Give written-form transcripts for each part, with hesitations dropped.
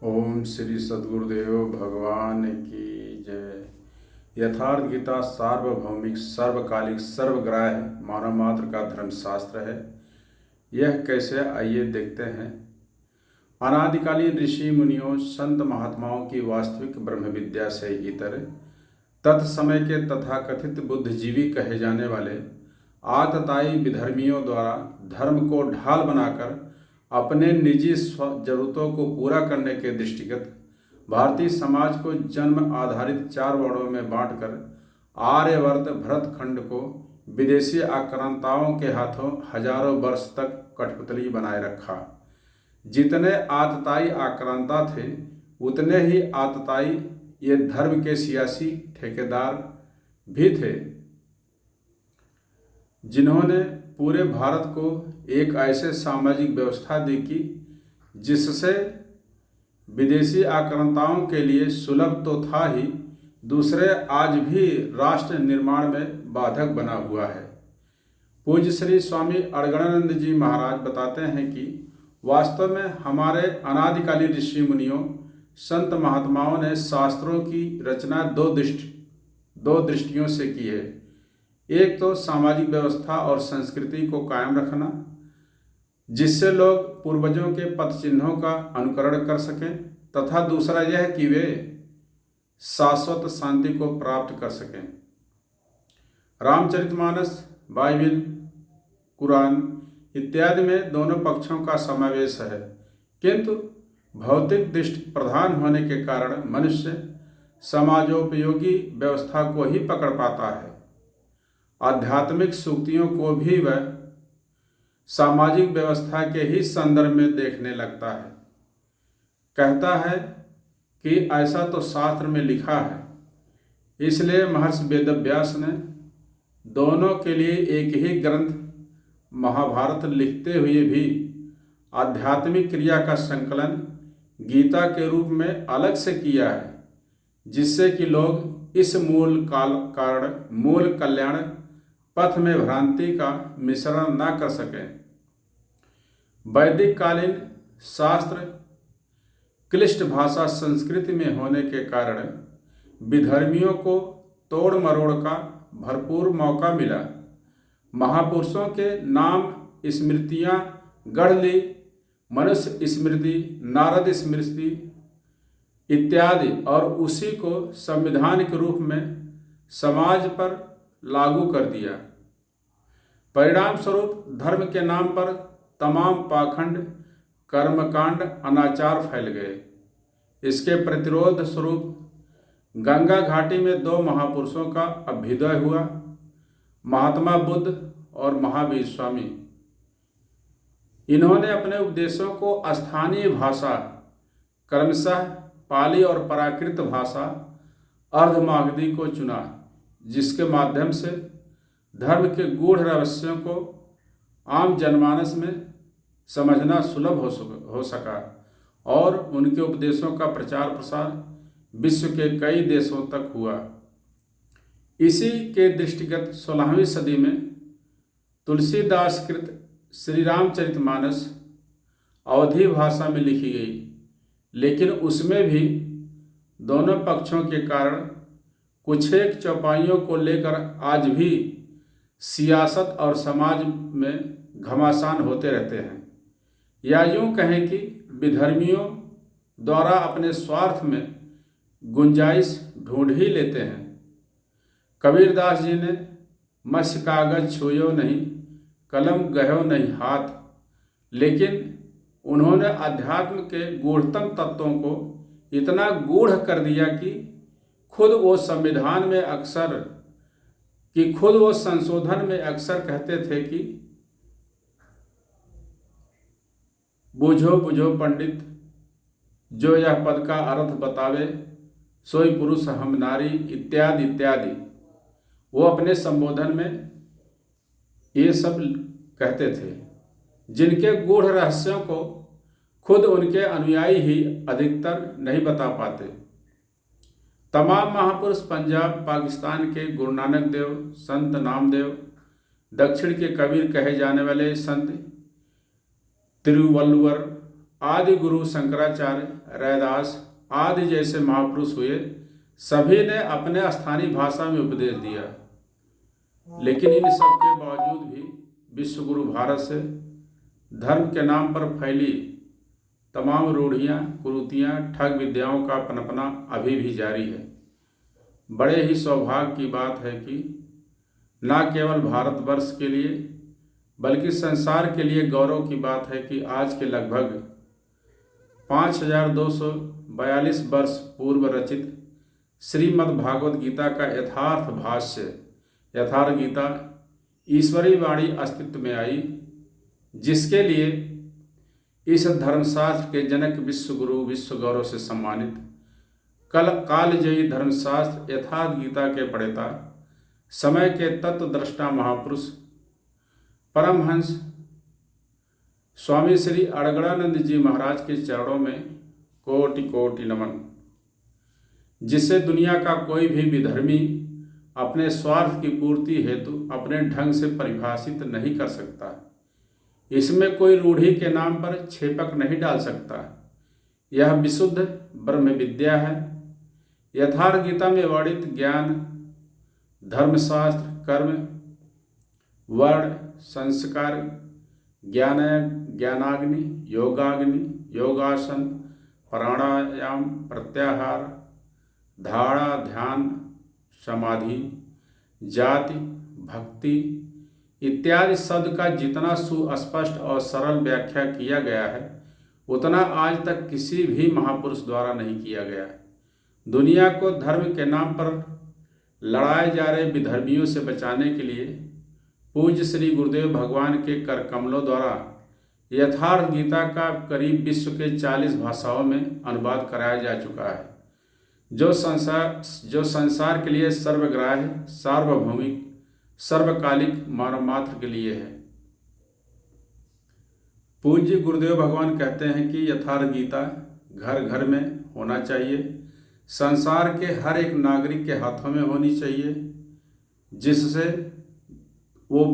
ओम श्री सद्गुरुदेव भगवान की जय। यथार्थ गीता सार्वभौमिक, सर्वकालिक, सर्वग्राह्य मानव मात्र का धर्मशास्त्र है। यह कैसे, आइए देखते हैं। अनादिकालीन ऋषि मुनियों, संत महात्माओं की वास्तविक ब्रह्म विद्या से इतर तत्समय के तथाकथित बुद्धिजीवी कहे जाने वाले आतताई विधर्मियों द्वारा धर्म को ढाल बनाकर अपने निजी जरूरतों को पूरा करने के दृष्टिगत भारतीय समाज को जन्म आधारित 4 वर्णों में बांटकर आर्यवर्त भरतखंड को विदेशी आक्रांताओं के हाथों हजारों वर्ष तक कठपुतली बनाए रखा। जितने आतताई आक्रांता थे उतने ही आतताई ये धर्म के सियासी ठेकेदार भी थे, जिन्होंने पूरे भारत को एक ऐसे सामाजिक व्यवस्था दी कि जिससे विदेशी आक्रांताओं के लिए सुलभ तो था ही, दूसरे आज भी राष्ट्र निर्माण में बाधक बना हुआ है। पूज्य श्री स्वामी अड़गड़ानंद जी महाराज बताते हैं कि वास्तव में हमारे अनादिकालीन ऋषि मुनियों, संत महात्माओं ने शास्त्रों की रचना दो दृष्टियों से की है। एक तो सामाजिक व्यवस्था और संस्कृति को कायम रखना, जिससे लोग पूर्वजों के पथ चिन्हों का अनुकरण कर सकें, तथा दूसरा यह कि वे शाश्वत शांति को प्राप्त कर सकें। रामचरितमानस, बाइबिल, कुरान इत्यादि में दोनों पक्षों का समावेश है, किंतु भौतिक दृष्टि प्रधान होने के कारण मनुष्य समाजोपयोगी व्यवस्था को ही पकड़ पाता है। आध्यात्मिक सूक्तियों को भी वह सामाजिक व्यवस्था के ही संदर्भ में देखने लगता है। कहता है कि ऐसा तो शास्त्र में लिखा है, इसलिए महर्षि वेदव्यास ने दोनों के लिए एक ही ग्रंथ महाभारत लिखते हुए भी आध्यात्मिक क्रिया का संकलन गीता के रूप में अलग से किया है, जिससे कि लोग इस मूल कल्याण पथ में भ्रांति का मिश्रण न कर सकें। वैदिक कालीन शास्त्र क्लिष्ट भाषा संस्कृति में होने के कारण विधर्मियों को तोड़ मरोड़ का भरपूर मौका मिला। महापुरुषों के नाम स्मृतियाँ गढ़ ली, मनुष्य स्मृति, नारद स्मृति इत्यादि, और उसी को संविधान के रूप में समाज पर लागू कर दिया। परिणाम स्वरूप धर्म के नाम पर तमाम पाखंड, कर्मकांड, अनाचार फैल गए। इसके प्रतिरोध स्वरूप गंगा घाटी में 2 महापुरुषों का अभ्युदय हुआ, महात्मा बुद्ध और महावीर स्वामी। इन्होंने अपने उपदेशों को स्थानीय भाषा, क्रमशः पाली और प्राकृत भाषा अर्धमागधी को चुना, जिसके माध्यम से धर्म के गूढ़ रहस्यों को आम जनमानस में समझना सुलभ हो सका, और उनके उपदेशों का प्रचार प्रसार विश्व के कई देशों तक हुआ। इसी के दृष्टिगत 16वीं सदी में तुलसीदास कृत श्री रामचरितमानस अवधी भाषा में लिखी गई, लेकिन उसमें भी दोनों पक्षों के कारण कुछ एक चौपाइयों को लेकर आज भी सियासत और समाज में घमासान होते रहते हैं, या यूं कहें कि विधर्मियों द्वारा अपने स्वार्थ में गुंजाइश ढूंढ ही लेते हैं। कबीरदास जी ने मत्स्य कागज छुयो नहीं, कलम गयो नहीं हाथ, लेकिन उन्होंने अध्यात्म के गूढ़तम तत्वों को इतना गूढ़ कर दिया कि खुद वो संशोधन में अक्सर कहते थे कि बूझो बुझो पंडित, जो यह पद का अर्थ बतावे, सोई पुरुष हम नारी इत्यादि इत्यादि। वो अपने संबोधन में ये सब कहते थे, जिनके गूढ़ रहस्यों को खुद उनके अनुयायी ही अधिकतर नहीं बता पाते। तमाम महापुरुष पंजाब, पाकिस्तान के गुरु नानक देव, संत नामदेव, दक्षिण के कबीर कहे जाने वाले संत तिरुवल्लुवर आदि गुरु शंकराचार्य, रैदास आदि जैसे महापुरुष हुए, सभी ने अपने स्थानीय भाषा में उपदेश दिया। लेकिन इन सब के बावजूद भी विश्व गुरु भारत से धर्म के नाम पर फैली तमाम रूढ़ियाँ, कुरीतियाँ, ठग विद्याओं का पनपना अभी भी जारी है। बड़े ही सौभाग्य की बात है कि न केवल भारतवर्ष के लिए बल्कि संसार के लिए गौरव की बात है कि आज के लगभग 5242 वर्ष पूर्व रचित श्रीमद् भागवत गीता का यथार्थ भाष्य, यथार्थ गीता ईश्वरी वाणी अस्तित्व में आई, जिसके लिए इस धर्मशास्त्र के जनक विश्व गुरु विश्व गौरव से सम्मानित कालजयी धर्मशास्त्र यथार्थ गीता के प्रणेता, समय के तत्वद्रष्टा महापुरुष परमहंस स्वामी श्री अड़गड़ानंद जी महाराज के चरणों में कोटि कोटि नमन। जिसे दुनिया का कोई भी विधर्मी अपने स्वार्थ की पूर्ति हेतु अपने ढंग से परिभाषित नहीं कर सकता। इसमें कोई रूढ़ी के नाम पर छेपक नहीं डाल सकता। यह विशुद्ध ब्रह्म विद्या है। यथार्थ गीता में वर्णित ज्ञान, धर्मशास्त्र, कर्म, वर्ण, संस्कार, ज्ञानाग्नि, योगाग्नि, योगासन, प्राणायाम, प्रत्याहार, धारणा, ध्यान, समाधि, जाति, भक्ति इत्यादि शब्द का जितना सुस्पष्ट और सरल व्याख्या किया गया है, उतना आज तक किसी भी महापुरुष द्वारा नहीं किया गया। दुनिया को धर्म के नाम पर लड़ाए जा रहे विधर्मियों से बचाने के लिए पूज्य श्री गुरुदेव भगवान के कर कमलों द्वारा यथार्थ गीता का करीब विश्व के 40 भाषाओं में अनुवाद कराया जा चुका है, जो संसार के लिए सर्वग्राह्य, सार्वभौमिक, सर्वकालिक मानव मात्र के लिए है। पूज्य गुरुदेव भगवान कहते हैं कि यथार्थ गीता घर घर में होना चाहिए, संसार के हर एक नागरिक के हाथों में होनी चाहिए, जिससे वो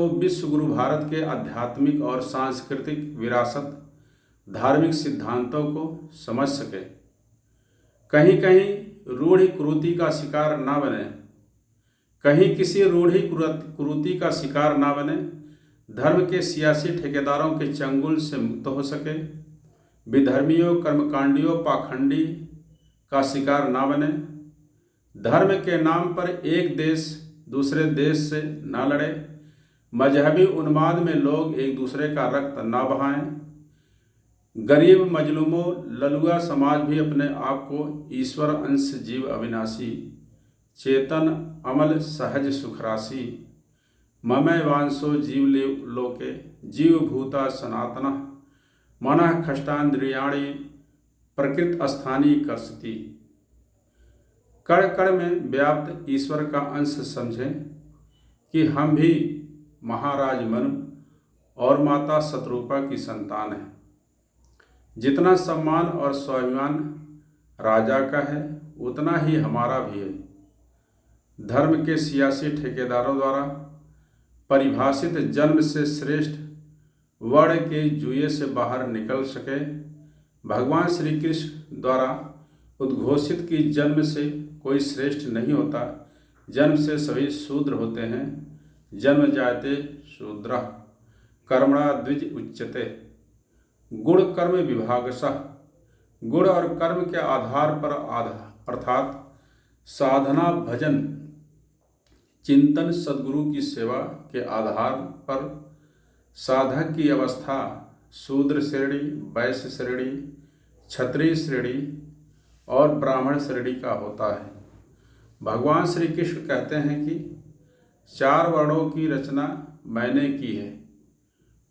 विश्व गुरु भारत के आध्यात्मिक और सांस्कृतिक विरासत, धार्मिक सिद्धांतों को समझ सके, कहीं कहीं रूढ़ि कुरीति का शिकार ना बने, कहीं किसी रूढ़ि कुरीति का शिकार ना बने, धर्म के सियासी ठेकेदारों के चंगुल से मुक्त हो सके, विधर्मियों, कर्मकांडियों, पाखंडी का शिकार ना बने, धर्म के नाम पर एक देश दूसरे देश से ना लड़े, मजहबी उन्माद में लोग एक दूसरे का रक्त ना बहाएं, गरीब, मजलूमों, ललुआ समाज भी अपने आप को ईश्वर अंश जीव अविनाशी, चेतन अमल सहज सुखराशि, ममय वांसो जीव लोके जीव भूता सनातन मनः खष्टान्द्रियाणि प्रकृत स्थानीय कर्षति। कण कण में व्याप्त ईश्वर का अंश समझें कि हम भी महाराज मनु और माता शतरूपा की संतान हैं। जितना सम्मान और स्वाभिमान राजा का है, उतना ही हमारा भी है। धर्म के सियासी ठेकेदारों द्वारा परिभाषित जन्म से श्रेष्ठ वर्ण के जुए से बाहर निकल सके, भगवान श्री कृष्ण द्वारा उद्घोषित कि जन्म से कोई श्रेष्ठ नहीं होता, जन्म से सभी शूद्र होते हैं। जन्म जायते शूद्रः कर्मणा द्विज उच्यते। गुण कर्म विभागशः, गुण और कर्म के आधार पर अर्थात साधना, भजन, चिंतन, सद्गुरु की सेवा के आधार पर साधक की अवस्था शूद्र श्रेणी, वैश्य श्रेणी, क्षत्रिय श्रेणी और ब्राह्मण श्रेणी का होता है। भगवान श्री कृष्ण कहते हैं कि 4 वर्णों की रचना मैंने की है।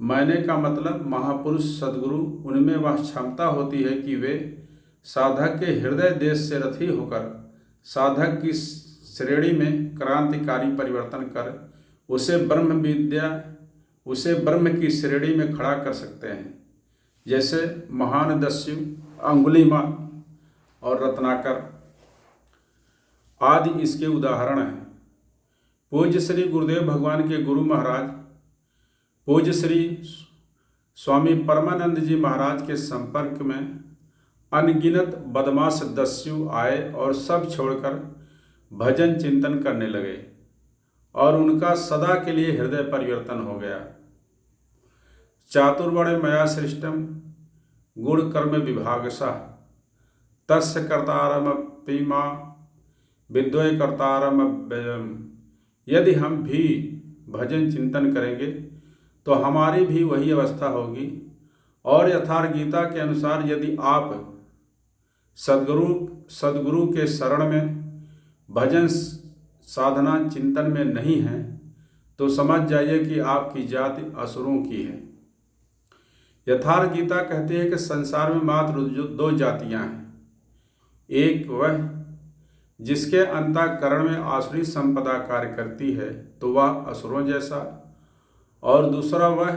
मैंने का मतलब महापुरुष सद्गुरु, उनमें वह क्षमता होती है कि वे साधक के हृदय देश से रथी होकर साधक की श्रेणी में क्रांतिकारी परिवर्तन कर उसे ब्रह्म की श्रेणी में खड़ा कर सकते हैं। जैसे महान दस्यु, अंगुलीमाल और रत्नाकर आदि इसके उदाहरण हैं। पूज्य श्री गुरुदेव भगवान के गुरु महाराज पूज्य श्री स्वामी परमानंद जी महाराज के संपर्क में अनगिनत बदमाश दस्यु आए और सब छोड़कर भजन चिंतन करने लगे और उनका सदा के लिए हृदय परिवर्तन हो गया। चातुर्वण्य मया सृष्टम गुण कर्म विभागशः तस्य कर्तारमपीमा विद्वय कर्तारमव्ययम्। यदि हम भी भजन चिंतन करेंगे तो हमारी भी वही अवस्था होगी। और यथार्थ गीता के अनुसार यदि आप सद्गुरु के शरण में भजन साधना चिंतन में नहीं हैं तो समझ जाइए कि आपकी जाति असुरों की है। यथार्थ गीता कहती है कि संसार में मात्र दो जातियां हैं, एक वह जिसके अंतःकरण में आसुरी संपदा कार्य करती है तो वह असुरों जैसा, और दूसरा वह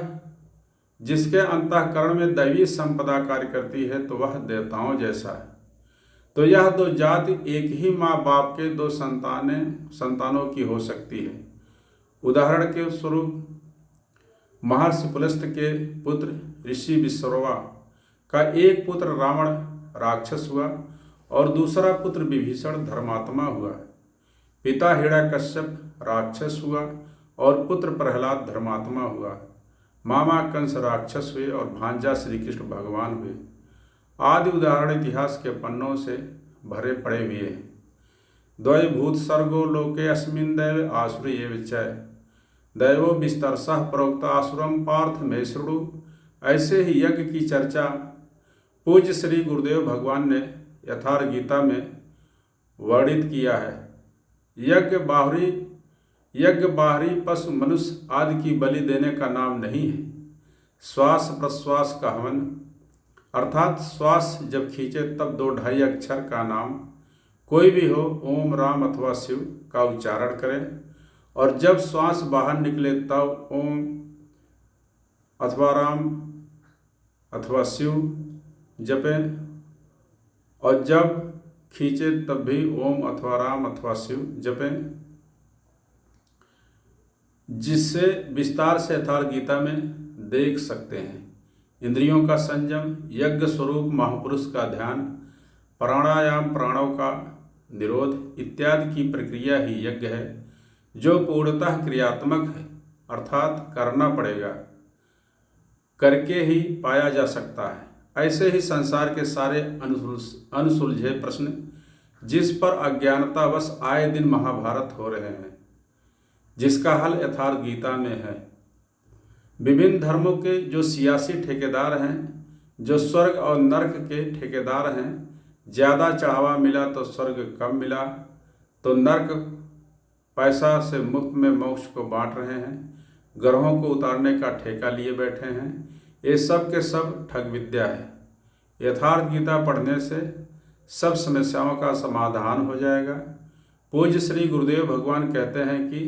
जिसके अंतःकरण में दैवी संपदा कार्य करती है तो वह देवताओं जैसा है। तो यह दो जाति एक ही माँ बाप के दो संतानों की हो सकती है। उदाहरण के स्वरूप महर्षि पुलस्त के पुत्र ऋषि विश्रवा का एक पुत्र रावण राक्षस हुआ और दूसरा पुत्र विभीषण धर्मात्मा हुआ। पिता हिरण्यकश्यप राक्षस हुआ और पुत्र प्रहलाद धर्मात्मा हुआ। मामा कंस राक्षस हुए और भांजा श्री कृष्ण भगवान हुए। आदि उदाहरण इतिहास के पन्नों से भरे पड़े हुए हैं। द्वय भूत सर्गो लोके अस्मिन् दैव आसुरी एव च दैवो विस्तरसः प्रोक्ता आसुरम पार्थ में शृणु। ऐसे ही यज्ञ की चर्चा पूज्य श्री गुरुदेव भगवान ने यथार्थ गीता में वर्णित किया है। यज्ञ बाहरी पशु मनुष्य आदि की बलि देने का नाम नहीं है। श्वास प्रश्वास का हवन अर्थात श्वास जब खींचे तब 2-2.5 अक्षर का नाम कोई भी हो ओम राम अथवा शिव का उच्चारण करें, और जब श्वास बाहर निकले तब ओम अथवा राम अथवा शिव जपें, और जब खींचे तब भी ओम अथवा राम अथवा शिव जपें। जिससे विस्तार से यथार्थ गीता में देख सकते हैं। इंद्रियों का संयम, यज्ञ स्वरूप महापुरुष का ध्यान, प्राणायाम, प्राणों का निरोध इत्यादि की प्रक्रिया ही यज्ञ है, जो पूर्णतः क्रियात्मक है, अर्थात करना पड़ेगा, करके ही पाया जा सकता है। ऐसे ही संसार के सारे अनसुलझे प्रश्न जिस पर अज्ञानतावश आए दिन महाभारत हो रहे हैं, जिसका हल यथार्थ गीता में है। विभिन्न धर्मों के जो सियासी ठेकेदार हैं, जो स्वर्ग और नरक के ठेकेदार हैं, ज़्यादा चढ़ावा मिला तो स्वर्ग कम मिला तो नरक पैसा से मुफ्त में मोक्ष को बांट रहे हैं, ग्रहों को उतारने का ठेका लिए बैठे हैं। ये सब के सब ठग विद्या है। यथार्थ गीता पढ़ने से सब समस्याओं का समाधान हो जाएगा। पूज्य श्री गुरुदेव भगवान कहते हैं कि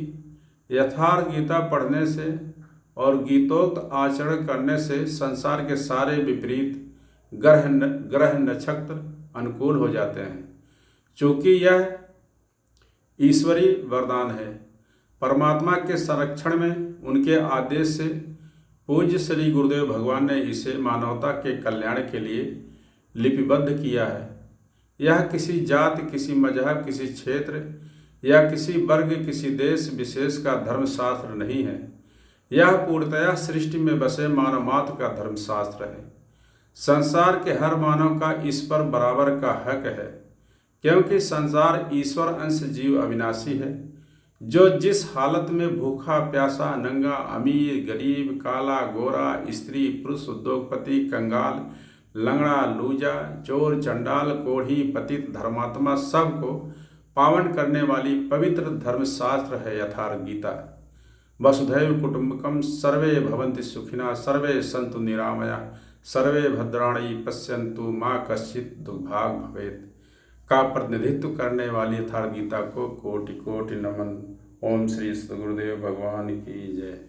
यथार्थ गीता पढ़ने से और गीतोक्त आचरण करने से संसार के सारे विपरीत ग्रह नक्षत्र अनुकूल हो जाते हैं। चूँकि यह ईश्वरीय वरदान है, परमात्मा के संरक्षण में उनके आदेश से पूज्य श्री गुरुदेव भगवान ने इसे मानवता के कल्याण के लिए लिपिबद्ध किया है। यह किसी जाति, किसी मजहब, किसी क्षेत्र या किसी वर्ग, किसी देश विशेष का धर्मशास्त्र नहीं है। यह पूर्णतया सृष्टि में बसे मानव मात्र का धर्मशास्त्र है। संसार के हर मानव का इस पर बराबर का हक है, क्योंकि संसार ईश्वर अंश जीव अविनाशी है, जो जिस हालत में भूखा प्यासा, नंगा, अमीर, गरीब, काला, गोरा, स्त्री, पुरुष, उद्योगपति, कंगाल, लंगड़ा, लूजा, चोर, चंडाल, कोढ़ी, पतित, धर्मात्मा सबको पावन करने वाली पवित्र धर्मशास्त्र है यथार्थ गीता। वसुधैव कुटुंबकम सर्वे भवन्ति सुखिनः सर्वे सन्तु निरामया सर्वे भद्राणि पश्यन्तु माँ कश्चित् दुर्भाग भवेत् का प्रतिनिधित्व करने वाली यथार्थ गीता को कोटि कोटि नमन। ओम श्री सद्गुरुदेव भगवान की जय।